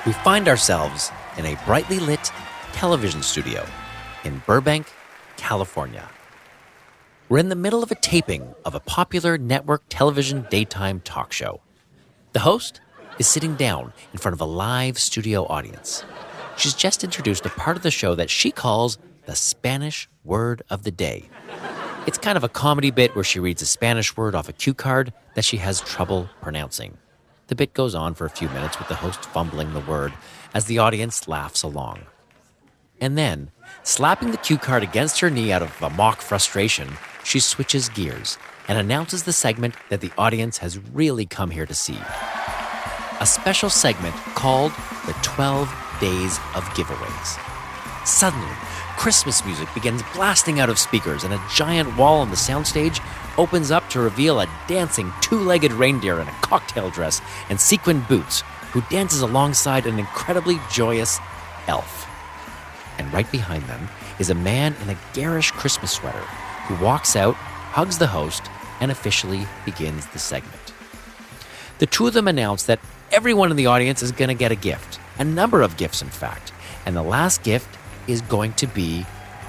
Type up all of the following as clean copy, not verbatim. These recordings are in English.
We find ourselves in a brightly lit television studio in Burbank, California. We're in the middle of a taping of a popular network television daytime talk show. The host is sitting down in front of a live studio audience. She's just introduced a part of the show that she calls the Spanish word of the day. It's kind of a comedy bit where she reads a Spanish word off a cue card that she has trouble pronouncing. The bit goes on for a few minutes with the host fumbling the word as the audience laughs along. And then, slapping the cue card against her knee out of a mock frustration, she switches gears and announces the segment that the audience has really come here to see. A special segment called the 12 Days of Giveaways. Suddenly, Christmas music begins blasting out of speakers, and a giant wall on the soundstage opens up to reveal a dancing two-legged reindeer in a cocktail dress and sequined boots who dances alongside an incredibly joyous elf. And right behind them is a man in a garish Christmas sweater who walks out, hugs the host, and officially begins the segment. The two of them announce that everyone in the audience is going to get a gift, a number of gifts in fact, and the last gift is going to be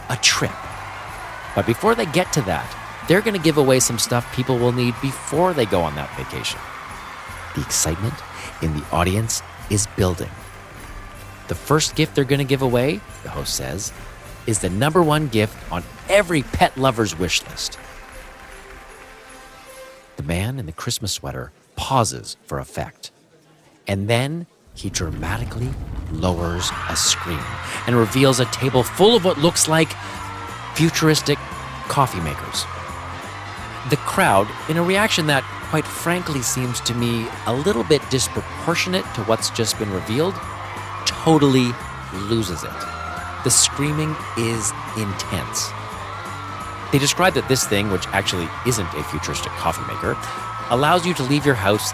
a trip. But before they get to that, they're going to give away some stuff people will need before they go on that vacation. The excitement in the audience is building. The first gift they're going to give away, the host says, is the number one gift on every pet lover's wish list. The man in the Christmas sweater pauses for effect, and then he dramatically lowers a screen and reveals a table full of what looks like futuristic coffee makers. The crowd, in a reaction that, quite frankly, seems to me a little bit disproportionate to what's just been revealed, totally loses it. The screaming is intense. They describe that this thing, which actually isn't a futuristic coffee maker, allows you to leave your house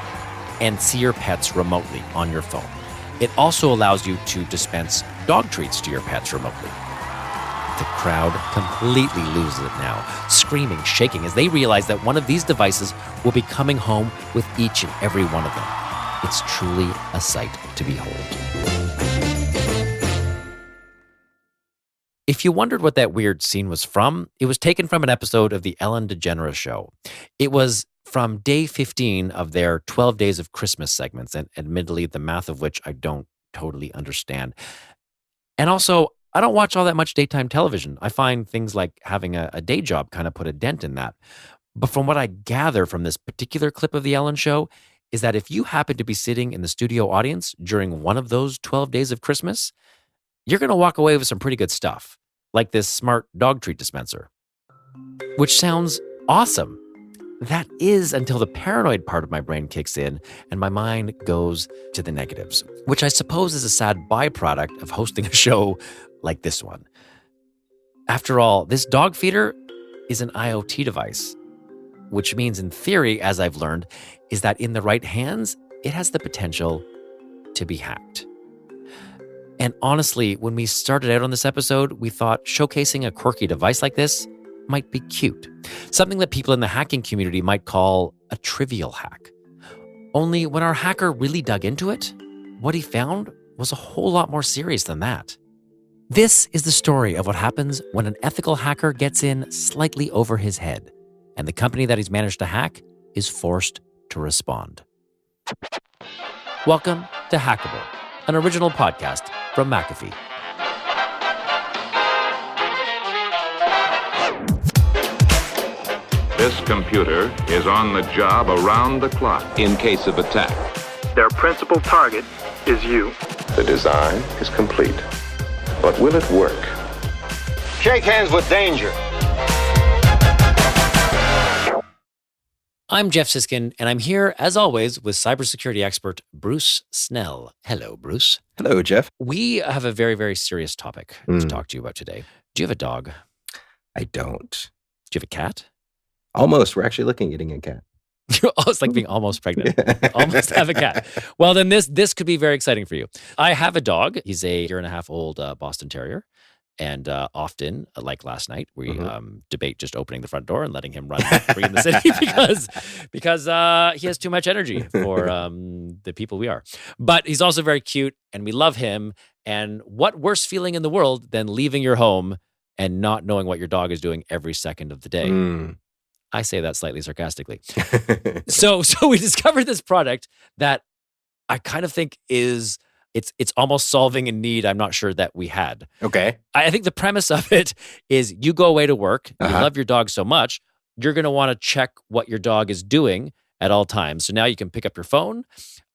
and see your pets remotely on your phone. It also allows you to dispense dog treats to your pets remotely. The crowd completely loses it now, screaming, shaking, as they realize that one of these devices will be coming home with each and every one of them. It's truly a sight to behold. If you wondered what that weird scene was from, it was taken from an episode of The Ellen DeGeneres Show. It was from day 15 of their 12 Days of Christmas segments, and admittedly, the math of which I don't totally understand. And also, I don't watch all that much daytime television. I find things like having a day job kind of put a dent in that. But from what I gather from this particular clip of The Ellen Show is that if you happen to be sitting in the studio audience during one of those 12 days of Christmas, you're going to walk away with some pretty good stuff, like this smart dog treat dispenser, which sounds awesome. That is until the paranoid part of my brain kicks in and my mind goes to the negatives, which I suppose is a sad byproduct of hosting a show like this one. After all, this dog feeder is an IoT device, which means in theory, as I've learned, is that in the right hands, it has the potential to be hacked. And honestly, when we started out on this episode, we thought showcasing a quirky device like this might be cute. Something that people in the hacking community might call a trivial hack. Only when our hacker really dug into it, what he found was a whole lot more serious than that. This is the story of what happens when an ethical hacker gets in slightly over his head, and the company that he's managed to hack is forced to respond. Welcome to Hackable, an original podcast from McAfee. This computer is on the job around the clock in case of attack. Their principal target is you. The design is complete, but will it work? Shake hands with danger. I'm Jeff Siskin, and I'm here, as always, with cybersecurity expert Bruce Snell. Hello, Bruce. Hello, Jeff. We have a very, very serious topic to talk to you about today. Do you have a dog? I don't. Do you have a cat? Almost. We're actually looking at getting a cat. It's like being almost pregnant. Almost have a cat. Well, then this could be very exciting for you. I have a dog. He's a year-and-a-half old Boston Terrier. And often, like last night, we debate just opening the front door and letting him run free in the city because he has too much energy for the people we are. But he's also very cute, and we love him. And what worse feeling in the world than leaving your home and not knowing what your dog is doing every second of the day? I say that slightly sarcastically. So we discovered this product that I kind of think is it's almost solving a need I'm not sure that we had. Okay. I think the premise of it is you go away to work, you love your dog so much, you're going to want to check what your dog is doing at all times. So now you can pick up your phone,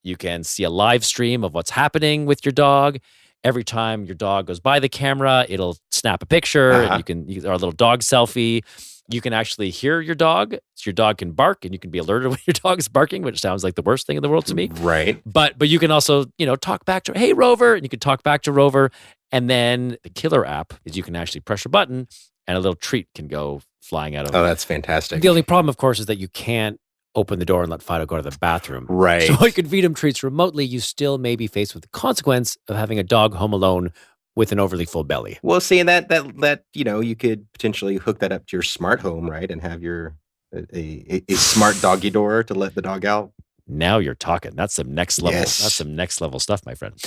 you can see a live stream of what's happening with your dog. Every time your dog goes by the camera, it'll snap a picture, and you can or a little dog selfie. You can actually hear your dog. So your dog can bark, and you can be alerted when your dog is barking, which sounds like the worst thing in the world to me. Right. But you can also, talk back to, hey, Rover, and you can talk back to Rover. And then the killer app is you can actually press your button, and a little treat can go flying out of it. Oh, that's fantastic. The only problem, of course, is that you can't open the door and let Fido go to the bathroom. Right. So you can feed him treats remotely. You still may be faced with the consequence of having a dog home alone with an overly full belly. Well, see, and that you could potentially hook that up to your smart home, right, and have your a smart doggy door to let the dog out. Now you're talking. That's some next level. Yes. That's some next level stuff, my friend.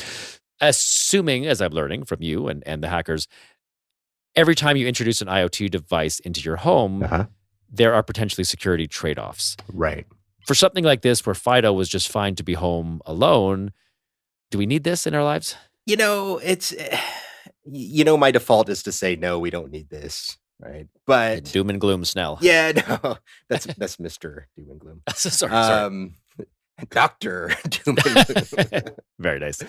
Assuming, as I'm learning from you and the hackers, every time you introduce an IoT device into your home, there are potentially security trade-offs. Right. For something like this, where Fido was just fine to be home alone, do we need this in our lives? It's, my default is to say, no, we don't need this, right? But Doom and gloom, Snell. Yeah, no, that's Mr. Doom and Gloom. sorry. Dr. Doom and Gloom. Very nice.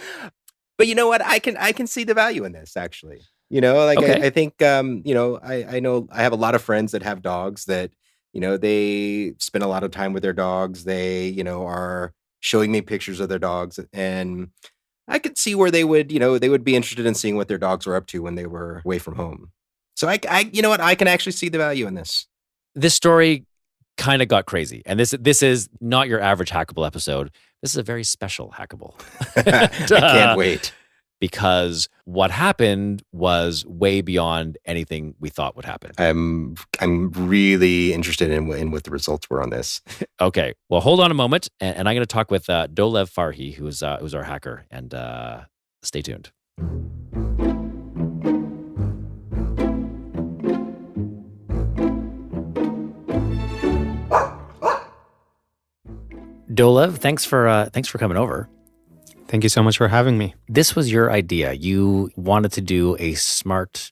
But you know what? I can see the value in this, actually. Okay. I think, I know I have a lot of friends that have dogs that, they spend a lot of time with their dogs. They, are showing me pictures of their dogs, and I could see where they would be interested in seeing what their dogs were up to when they were away from home. So I can actually see the value in this. This story kind of got crazy, and this is not your average Hackable episode. This is a very special Hackable. I can't wait. Because what happened was way beyond anything we thought would happen. I'm really interested in what the results were on this. Okay, well, hold on a moment, and I'm going to talk with Dolev Farhi, who's our hacker, and stay tuned. Dolev, thanks for coming over. Thank you so much for having me. This was your idea. You wanted to do a smart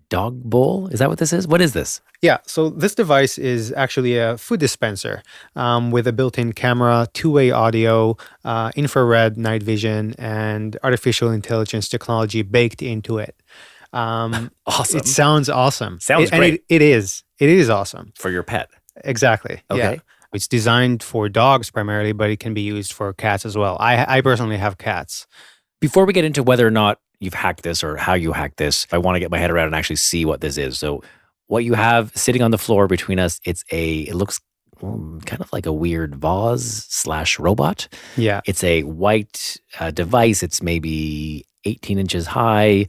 dog bowl. Is that what this is? What is this? Yeah, so this device is actually a food dispenser with a built-in camera, two-way audio, infrared night vision, and artificial intelligence technology baked into it. Awesome. It sounds awesome. Sounds great. And it is. It is awesome. For your pet. Exactly. Okay. Yeah. It's designed for dogs primarily, but it can be used for cats as well. I personally have cats. Before we get into whether or not you've hacked this or how you hacked this, I want to get my head around and actually see what this is. So what you have sitting on the floor between us, it looks kind of like a weird vase/robot. Yeah. It's a white device. It's maybe 18 inches high.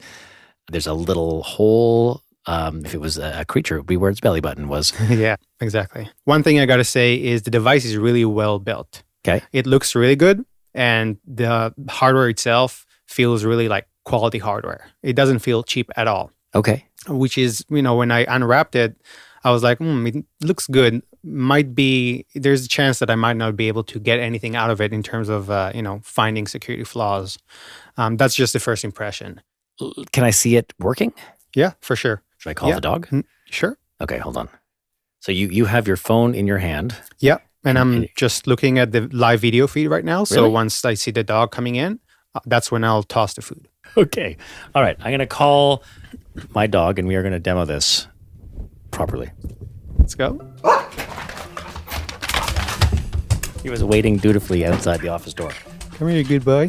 There's a little hole. If it was a creature, it would be where its belly button was. Yeah, exactly. One thing I got to say is the device is really well built. Okay. It looks really good, and the hardware itself feels really like quality hardware. It doesn't feel cheap at all. Okay. Which is, when I unwrapped it, I was like, it looks good. There's a chance that I might not be able to get anything out of it in terms of, finding security flaws. That's just the first impression. Can I see it working? Yeah, for sure. Should I call the dog? Sure. Okay, hold on. So you have your phone in your hand. Yeah, and I'm just looking at the live video feed right now. So once I see the dog coming in, that's when I'll toss the food. Okay. All right. I'm going to call my dog, and we are going to demo this properly. Let's go. He was waiting dutifully outside the office door. Come here, good boy.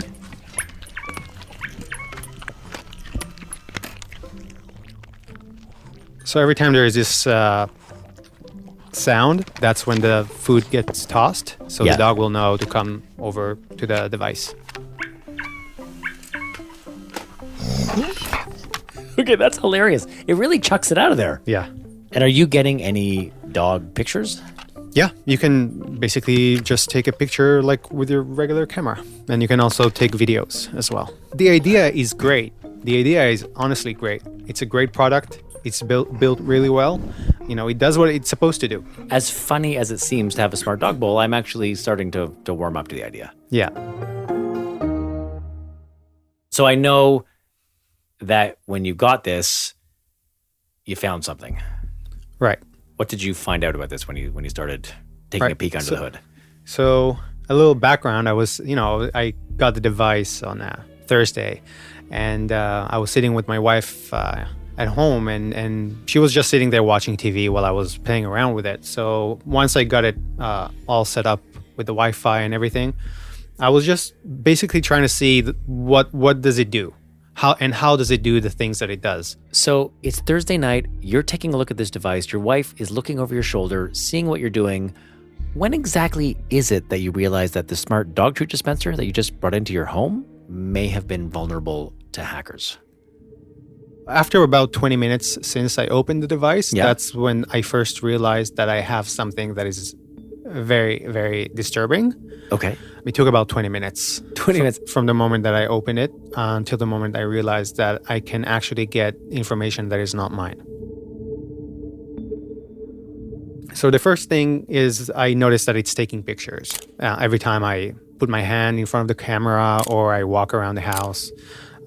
So every time there is this sound, that's when the food gets tossed. So the dog will know to come over to the device. Okay, that's hilarious. It really chucks it out of there. Yeah. And are you getting any dog pictures? Yeah, you can basically just take a picture like with your regular camera. And you can also take videos as well. The idea is great. The idea is honestly great. It's a great product. It's built really well. It does what it's supposed to do. As funny as it seems to have a smart dog bowl, I'm actually starting to warm up to the idea. Yeah. So I know that when you got this, you found something. Right. What did you find out about this when you started taking a peek under the hood? So a little background, I got the device on Thursday, and I was sitting with my wife at home, and she was just sitting there watching TV while I was playing around with it. So once I got it all set up with the Wi-Fi and everything, I was just basically trying to see what does it do? How does it do the things that it does? So it's Thursday night, you're taking a look at this device, your wife is looking over your shoulder, seeing what you're doing. When exactly is it that you realize that the smart dog treat dispenser that you just brought into your home may have been vulnerable to hackers? After about 20 minutes since I opened the device, Yeah. That's when I first realized that I have something that is very, very disturbing. Okay. It took about 20 minutes. 20 minutes. From the moment that I opened it until the moment I realized that I can actually get information that is not mine. So the first thing is I noticed that it's taking pictures. Every time I put my hand in front of the camera or I walk around the house.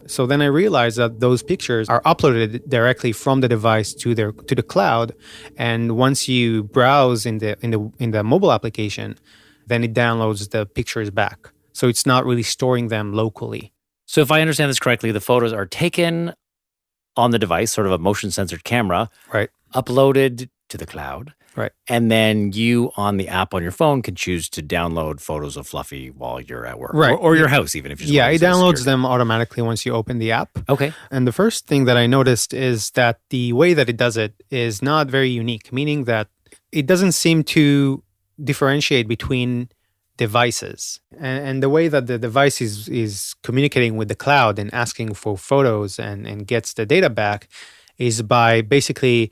So then I realized that those pictures are uploaded directly from the device to the cloud, and once you browse in the mobile application, then it downloads the pictures back. So it's not really storing them locally. So if I understand this correctly, the photos are taken on the device, sort of a motion censored camera, Right. uploaded to the cloud. Right. And then you on the app on your phone can choose to download photos of Fluffy while you're at work. Right. Or your house, even if you just Yeah, want it to use downloads security. them automatically once you open the app. Okay. And the first thing that I noticed is that the way that it does it is not very unique, meaning that it doesn't seem to differentiate between devices. And the way that the device is communicating with the cloud and asking for photos and gets the data back is by basically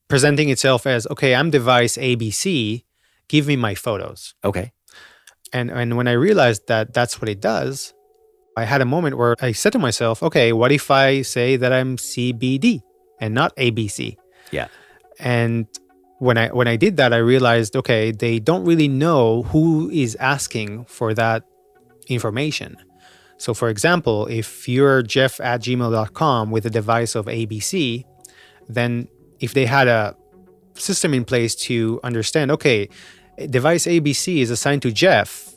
presenting itself as, okay, I'm device ABC, give me my photos. Okay. And when I realized that that's what it does, I had a moment where I said to myself, okay, what if I say that I'm CBD and not ABC? Yeah. And when I did that, I realized, okay, they don't really know who is asking for that information. So for example, if you're jeff@gmail.com with a device of ABC, then if they had a system in place to understand, okay, device ABC is assigned to Jeff,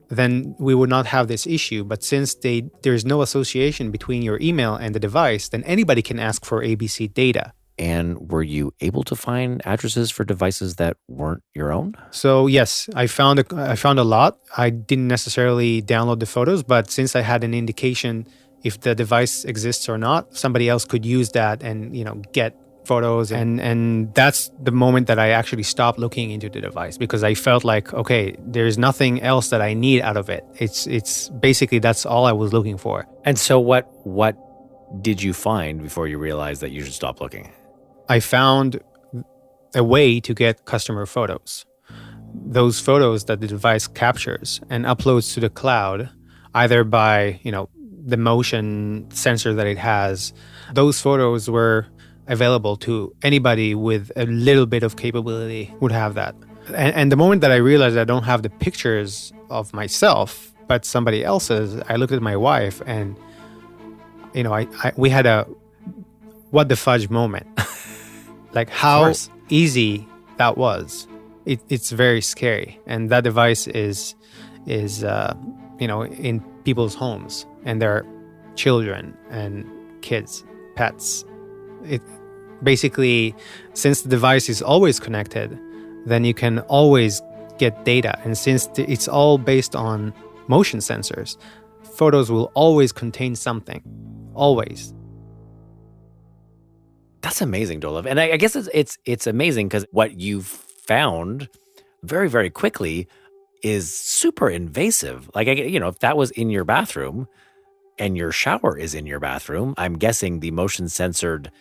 then we would not have this issue. But since there's no association between your email and the device, then anybody can ask for ABC data. And were you able to find addresses for devices that weren't your own? So yes, I found a lot. I didn't necessarily download the photos, but since I had an indication if the device exists or not, somebody else could use that and get photos, and that's the moment that I actually stopped looking into the device, because I felt like, okay, there's nothing else that I need out of it. It's basically that's all I was looking for. And so what did you find before you realized that you should stop looking? I found a way to get customer photos. Those photos that the device captures and uploads to the cloud, either by, the motion sensor that it has. Those photos were available to anybody with a little bit of capability would have that. And the moment that I realized I don't have the pictures of myself, but somebody else's, I looked at my wife and, we had a what the fudge moment. Like how easy that was. It's very scary. And that device is in people's homes, and their children and kids, pets. It basically, since the device is always connected, then you can always get data. And since it's all based on motion sensors, photos will always contain something. Always. That's amazing, Dolev. And I guess it's amazing because what you've found very, very quickly is super invasive. Like, if that was in your bathroom, and your shower is in your bathroom, I'm guessing the motion censored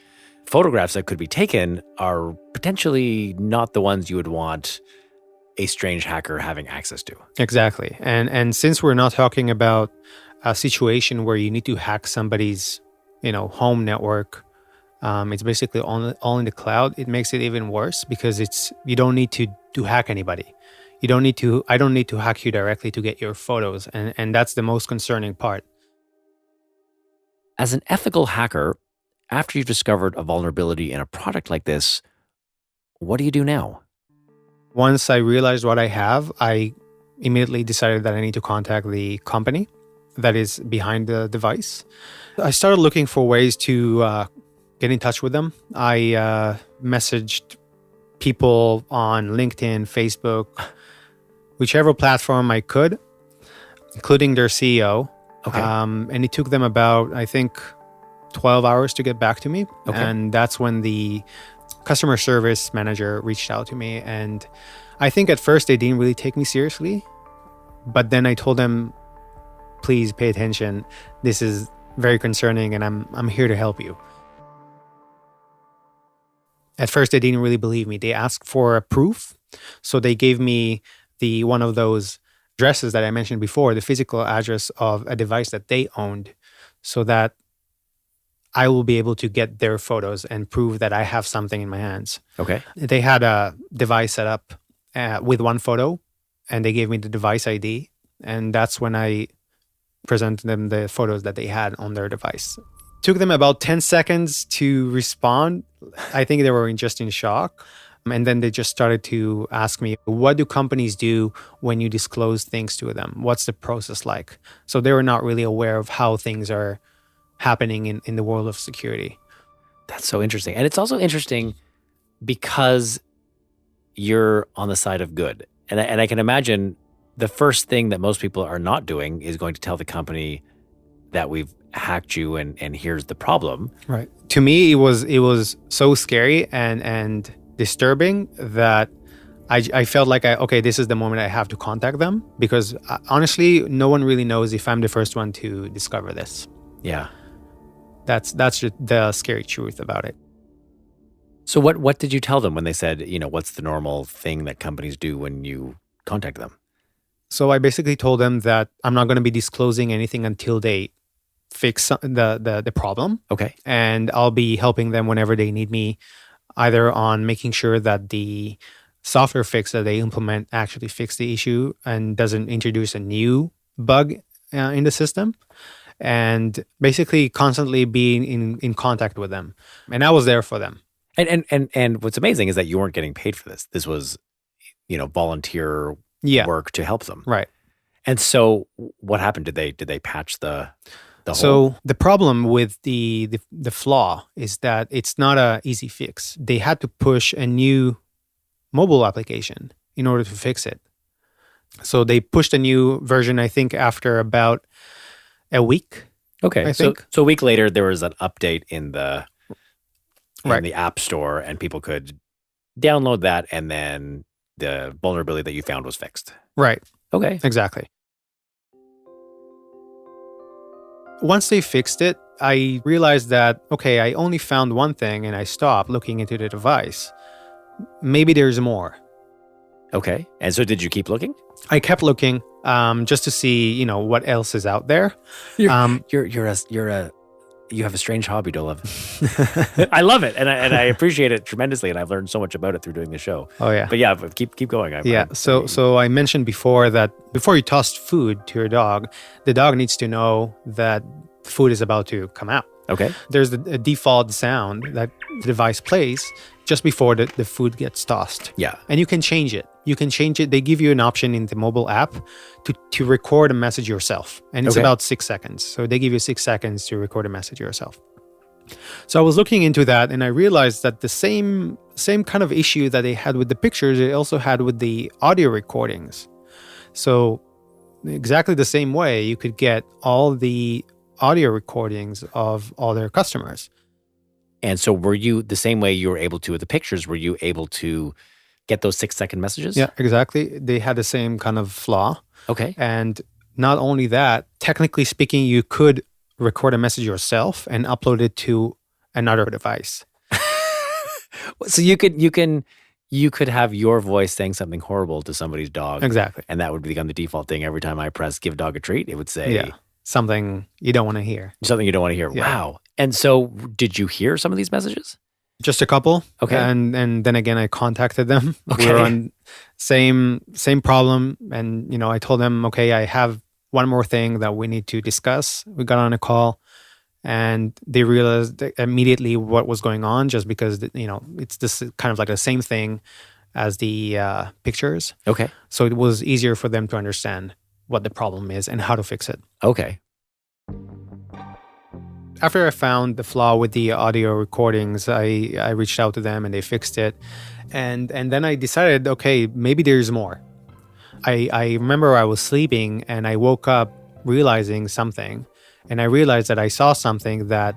photographs that could be taken are potentially not the ones you would want a strange hacker having access to. Exactly. And since we're not talking about a situation where you need to hack somebody's, home network, it's basically all in the cloud. It makes it even worse because you don't need to hack anybody. I don't need to hack you directly to get your photos. And that's the most concerning part. As an ethical hacker, after you've discovered a vulnerability in a product like this, what do you do now? Once I realized what I have, I immediately decided that I need to contact the company that is behind the device. I started looking for ways to get in touch with them. I messaged people on LinkedIn, Facebook, whichever platform I could, including their CEO. Okay. And it took them about, I think, 12 hours to get back to me. Okay. And that's when the customer service manager reached out to me. And I think at first they didn't really take me seriously. But then I told them, please pay attention. This is very concerning and I'm here to help you. At first, they didn't really believe me. They asked for a proof. So they gave me one of those addresses that I mentioned before, the physical address of a device that they owned, so that I will be able to get their photos and prove that I have something in my hands. Okay. They had a device set up with one photo, and they gave me the device ID. And that's when I presented them the photos that they had on their device. Took them about 10 seconds to respond. I think they were just in shock. And then they just started to ask me, what do companies do when you disclose things to them? What's the process like? So they were not really aware of how things are happening in the world of security. That's so interesting. And it's also interesting because you're on the side of good. And I can imagine the first thing that most people are not doing is going to tell the company that we've hacked you and here's the problem. Right. To me, it was so scary and disturbing that I felt like this is the moment I have to contact them, because honestly, no one really knows if I'm the first one to discover this. Yeah. That's the scary truth about it. So what did you tell them when they said, what's the normal thing that companies do when you contact them? So I basically told them that I'm not going to be disclosing anything until they fix the problem. Okay. And I'll be helping them whenever they need me, either on making sure that the software fix that they implement actually fix the issue and doesn't introduce a new bug in the system, and basically constantly being in contact with them. And I was there for them. And what's amazing is that you weren't getting paid for this. This was, volunteer work to help them. Right. And so what happened? Did they patch the hole? So the problem with the flaw is that it's not an easy fix. They had to push a new mobile application in order to fix it. So they pushed a new version, I think, after about a week. Okay. I think. So a week later, there was an update in the Right. the App Store, and people could download that, and then the vulnerability that you found was fixed. Right. Okay. Exactly. Once they fixed it, I realized that, I only found one thing and I stopped looking into the device. Maybe there's more. Okay. And so did you keep looking? I kept looking just to see, what else is out there. You have a strange hobby, Dolev. I love it, and I appreciate it tremendously, and I've learned so much about it through doing the show. Oh yeah. But yeah, keep going. So I mentioned before that before you toss food to your dog, the dog needs to know that food is about to come out. Okay. There's a default sound that the device plays just before the food gets tossed. Yeah. And you can change it. They give you an option in the mobile app to record a message yourself. And it's about 6 seconds. So they give you 6 seconds to record a message yourself. So I was looking into that and I realized that the same kind of issue that they had with the pictures, they also had with the audio recordings. So exactly the same way, you could get all the audio recordings of all their customers. And so were you, the same way you were able to with the pictures, were you able to get those 6 second messages? Yeah, exactly. They had the same kind of flaw. Okay. And not only that, technically speaking, you could record a message yourself and upload it to another device. So you could have your voice saying something horrible to somebody's dog. Exactly. And that would become the default thing. Every time I press give dog a treat, it would say something you don't want to hear. something you don't want to hear. Yeah. Wow. And so did you hear some of these messages? Just a couple. Okay. And then again, I contacted them. Okay. We were on same problem. And, I told them, okay, I have one more thing that we need to discuss. We got on a call and they realized immediately what was going on just because, it's this kind of like the same thing as the pictures. Okay. So it was easier for them to understand what the problem is and how to fix it. Okay. After I found the flaw with the audio recordings, I reached out to them and they fixed it. And then I decided, okay, maybe there's more. I remember I was sleeping and I woke up realizing something. And I realized that I saw something that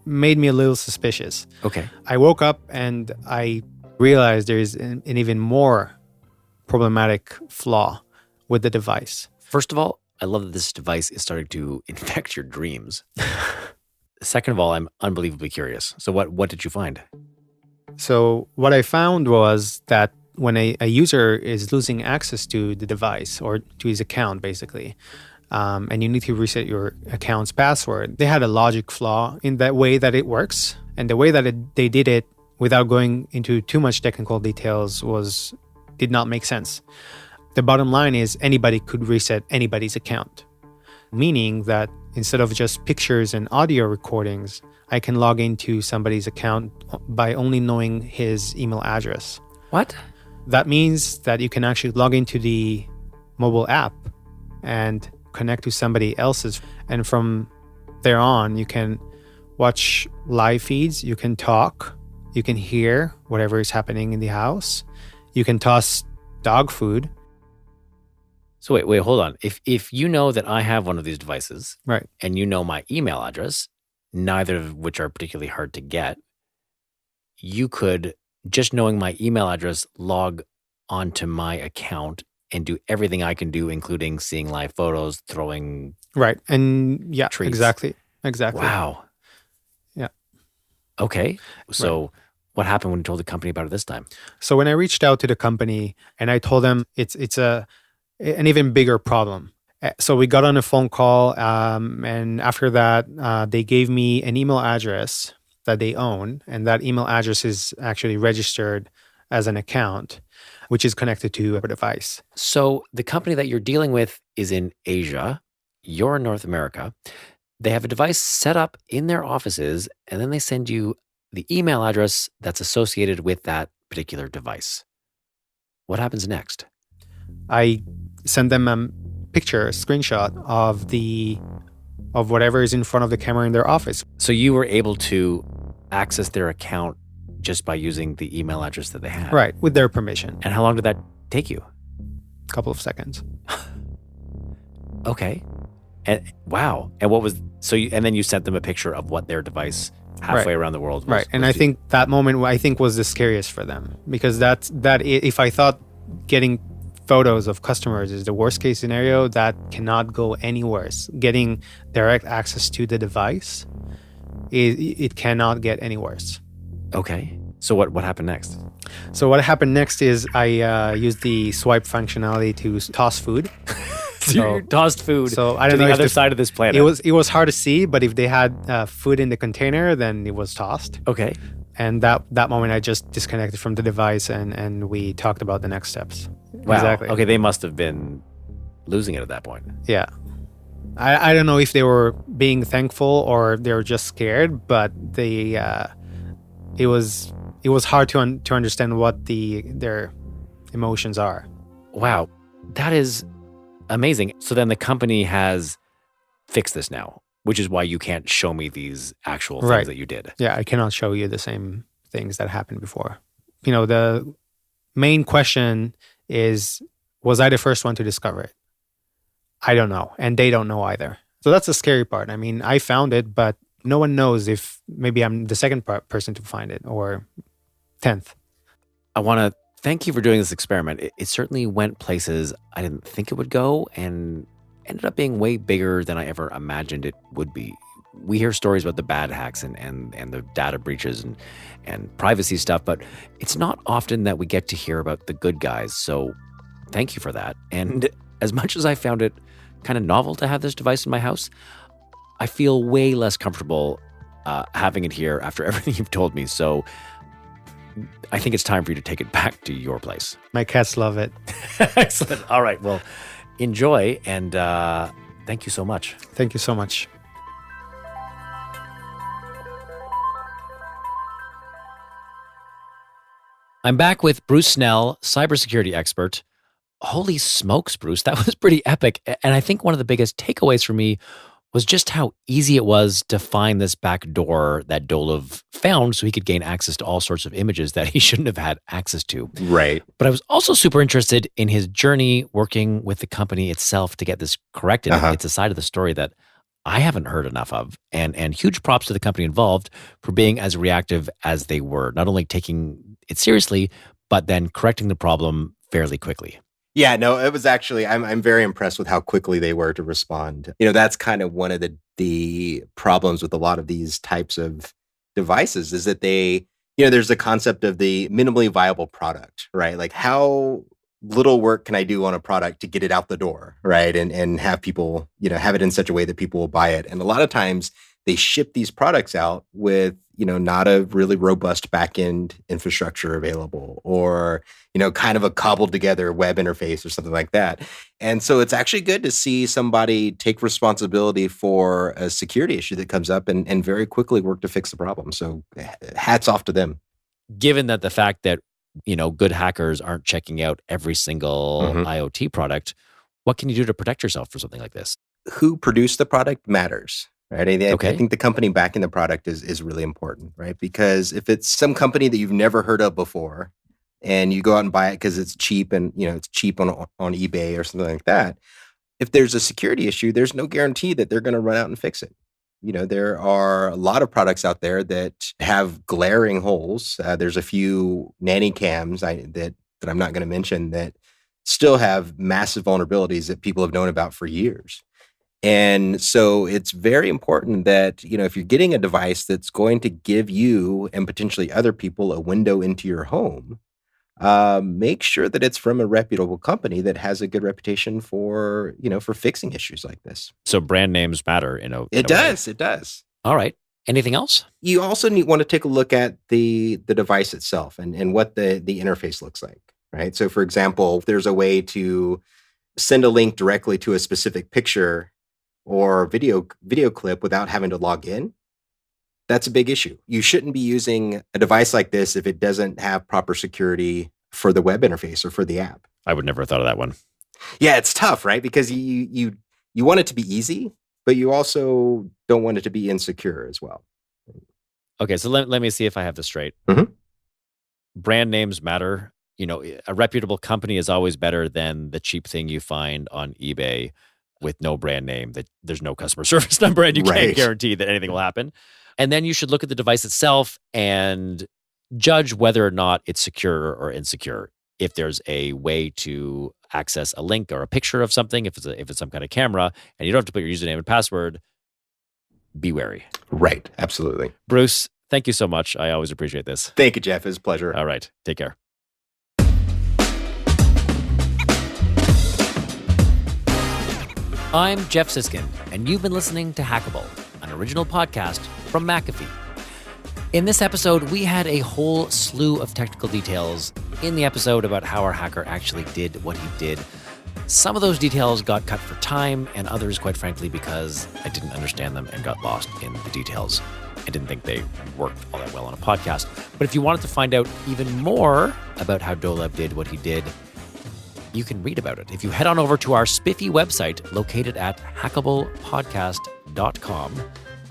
made me a little suspicious. Okay. I woke up and I realized there's an even more problematic flaw with the device. First of all, I love that this device is starting to infect your dreams. Second of all, I'm unbelievably curious. So what did you find? So what I found was that when a user is losing access to the device or to his account, basically, and you need to reset your account's password, they had a logic flaw in that way that it works. And the way that they did it without going into too much technical details did not make sense. The bottom line is anybody could reset anybody's account, meaning that instead of just pictures and audio recordings, I can log into somebody's account by only knowing his email address. What? That means that you can actually log into the mobile app and connect to somebody else's. And from there on, you can watch live feeds, you can talk, you can hear whatever is happening in the house, you can toss dog food. So wait, hold on. If you know that I have one of these devices, Right. and you know my email address, neither of which are particularly hard to get, you could, just knowing my email address, log onto my account and do everything I can do, including seeing live photos, throwing Right. And yeah, treats. Exactly. Wow. Yeah. Okay. So what happened when you told the company about it this time? So when I reached out to the company and I told them it's an even bigger problem. So we got on a phone call, and after that, they gave me an email address that they own, and that email address is actually registered as an account, which is connected to a device. So the company that you're dealing with is in Asia. You're in North America. They have a device set up in their offices, and then they send you the email address that's associated with that particular device. What happens next? I send them a picture, a screenshot of whatever is in front of the camera in their office. So you were able to access their account just by using the email address that they had? Right, with their permission. And how long did that take you? A couple of seconds. Okay. And wow. And what was and then you sent them a picture of what their device halfway around the world was. Right. And I think that moment was the scariest for them, because that if I thought getting photos of customers is the worst case scenario, that cannot go any worse. Getting direct access to the device, it cannot get any worse. Okay. So what happened next? So what happened next is I used the swipe functionality to toss food. So you tossed food so I to don't know the if other side of this planet. It was hard to see, but if they had food in the container, then it was tossed. Okay. And that moment I just disconnected from the device and we talked about the next steps. Wow. Exactly. Okay, they must have been losing it at that point. Yeah. I don't know if they were being thankful or they were just scared, but it was hard to understand what their emotions are. Wow. That is amazing. So then the company has fixed this now, which is why you can't show me these actual things that you did. Yeah, I cannot show you the same things that happened before. The main question is, was I the first one to discover it? I don't know. And they don't know either. So that's the scary part. I mean, I found it, but no one knows if maybe I'm the second person to find it or 10th. I want to thank you for doing this experiment. It certainly went places I didn't think it would go and ended up being way bigger than I ever imagined it would be. we hear stories about the bad hacks and the data breaches and privacy stuff, but it's not often that we get to hear about the good guys. So thank you for that. And as much as I found it kind of novel to have this device in my house, I feel way less comfortable having it here after everything you've told me. So I think it's time for you to take it back to your place. My cats love it. Excellent. All right. Well, enjoy. And thank you so much. Thank you so much. I'm back with Bruce Snell, cybersecurity expert. Holy smokes, Bruce. That was pretty epic. And I think one of the biggest takeaways for me was just how easy it was to find this back door that Dolev found so he could gain access to all sorts of images that he shouldn't have had access to. Right. But I was also super interested in his journey working with the company itself to get this corrected. It's a side of the story that I haven't heard enough of. And huge props to the company involved for being as reactive as they were, not only taking it seriously, but then correcting the problem fairly quickly. Yeah, no, it was actually, I'm very impressed with how quickly they were to respond. That's kind of one of the problems with a lot of these types of devices is that they, there's the concept of the minimally viable product, right? Like how little work can I do on a product to get it out the door, right? And have people, have it in such a way that people will buy it. And a lot of times they ship these products out with, not a really robust back-end infrastructure available or, kind of a cobbled together web interface or something like that. And so it's actually good to see somebody take responsibility for a security issue that comes up and very quickly work to fix the problem. So hats off to them. Given that the fact that, good hackers aren't checking out every single IoT product, what can you do to protect yourself for something like this? Who produced the product matters. Right. I think the company backing the product is really important, right? Because if it's some company that you've never heard of before and you go out and buy it because it's cheap and, it's cheap on eBay or something like that, if there's a security issue, there's no guarantee that they're going to run out and fix it. There are a lot of products out there that have glaring holes. There's a few nanny cams that I'm not going to mention that still have massive vulnerabilities that people have known about for years. And so it's very important that, if you're getting a device that's going to give you and potentially other people a window into your home, make sure that it's from a reputable company that has a good reputation for fixing issues like this. So brand names matter, It does. All right. Anything else? You also want to take a look at the device itself and what the interface looks like, right? So for example, if there's a way to send a link directly to a specific picture or video clip without having to log in, that's a big issue. You shouldn't be using a device like this if it doesn't have proper security for the web interface or for the app. I would never have thought of that one. Yeah, it's tough, right? Because you want it to be easy, but you also don't want it to be insecure as well. Okay, so let me see if I have this straight. Brand names matter. A reputable company is always better than the cheap thing you find on eBay with no brand name, that there's no customer service number and you can't guarantee that anything will happen. And then you should look at the device itself and judge whether or not it's secure or insecure. If there's a way to access a link or a picture of something, if it's some kind of camera, and you don't have to put your username and password, be wary. Right, absolutely. Bruce, thank you so much. I always appreciate this. Thank you, Jeff. It was a pleasure. All right, take care. I'm Jeff Siskin, and you've been listening to Hackable, an original podcast from McAfee. In this episode, we had a whole slew of technical details in the episode about how our hacker actually did what he did. Some of those details got cut for time, and others, quite frankly, because I didn't understand them and got lost in the details. I didn't think they worked all that well on a podcast. But if you wanted to find out even more about how Dolev did what he did, you can read about it if you head on over to our spiffy website located at hackablepodcast.com.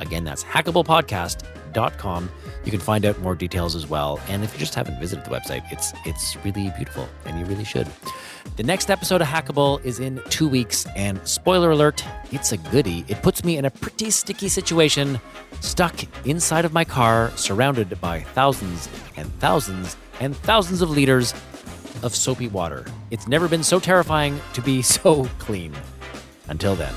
Again, that's hackablepodcast.com. You can find out more details as well. And if you just haven't visited the website, it's really beautiful, and you really should. The next episode of Hackable is in 2 weeks, and spoiler alert, it's a goodie. It puts me in a pretty sticky situation, stuck inside of my car, surrounded by thousands and thousands and thousands of liters of soapy water. It's never been so terrifying to be so clean. Until then.